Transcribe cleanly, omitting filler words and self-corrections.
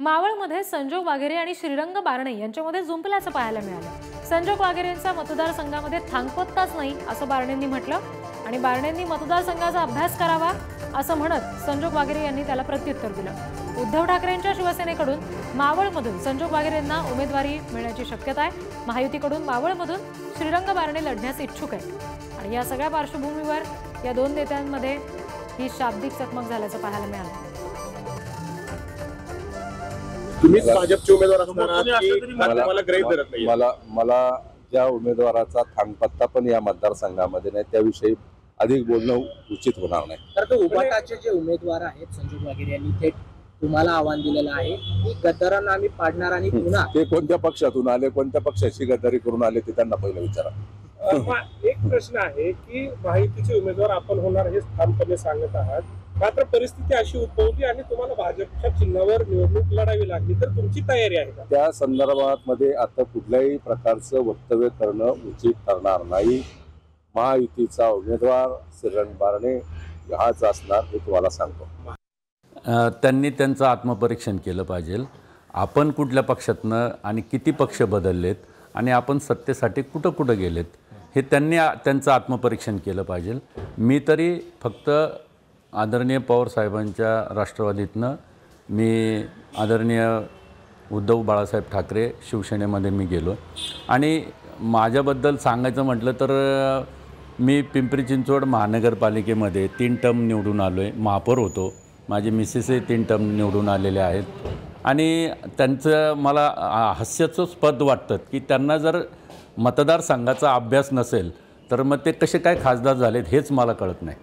मावळमध्ये संजोग वाघेरे आणि श्रीरंग बारणे यांच्यामध्ये जुंपल्याचं पाहायला मिळालं। संजोग वाघेरेंचा मतदारसंघामध्ये थांगपत्ताच नाही असं बारणेंनी म्हटलं आणि बारणेंनी मतदारसंघाचा अभ्यास करावा असं म्हणत संजोग वाघेरे यांनी त्याला प्रत्युत्तर दिलं। उद्धव ठाकरेंच्या शिवसेनेकडून मावळमधून संजोग वाघेरेंना उमेदवारी मिळण्याची शक्यता आहे। महायुतीकडून मावळमधून श्रीरंग बारणे लढण्यास इच्छुक आहे आणि या सगळ्या पार्श्वभूमीवर या दोन नेत्यांमध्ये ही शाब्दिक चकमक झाल्याचं पाहायला मिळालं। तुम्हीच भाजपचे उमेदवार असताना मला ज्या उमेदवाराचा थांगपत्ता पण या मतदारसंघामध्ये नाही त्याविषयी अधिक बोलणं उचित होणार नाही। तर तो उभाटाचे जे उमेदवार आहेत संजोग वाघेरे यांनी थेट तुम्हाला आव्हान दिलेलं आहे की गद्दारांना आम्ही पाडणार आणि पुन्हा ते कोणत्या पक्षातून आले, कोणत्या पक्षाची गद्दारी करून आले ते त्यांना पहिलं विचारा। एक प्रश्न आहे की महायुतीचे उमेदवार आपण होणार हे ठामपणे सांगत आहात, मात्र परिस्थिती अशी उद्भवली आणि तुम्हाला भाजपच्या चिन्हावर निवडणूक लढावी लागली, तर तुमची तयारी आहे का? त्या संदर्भात मध्ये आता कुठल्याही प्रकारचं वक्तव्य करणं उचित ठरणार नाही। महायुतीचा उमेदवार श्रीरंग बारणे हाच असणार हे तुम्हाला सांगतो। त्यांनी त्यांचं आत्मपरीक्षण केलं पाहिजे। आपण कुठल्या पक्षातनं आणि किती पक्ष बदललेत आणि आपण सत्तेसाठी कुठं कुठं गेलेत हे त्यांनी त्यांचं आत्मपरीक्षण केलं पाहिजे। मी तरी फक्त आदरणीय पवार साहेबांच्या राष्ट्रवादीतनं मी आदरणीय उद्धव बाळासाहेब ठाकरे शिवसेनेमध्ये मी गेलो आणि माझ्याबद्दल सांगायचं म्हटलं तर मी पिंपरी चिंचवड महानगरपालिकेमध्ये 3 टर्म निवडून आलो आहे, महापौर होतो। माझे मिसेसही 3 टर्म निवडून आलेले आहेत आणि त्यांचं मला हास्यास्पद वाटतं की त्यांना जर मतदारसंघाचा अभ्यास नसेल तर मग ते कसे काय खासदार झालेत हेच मला कळत नाही।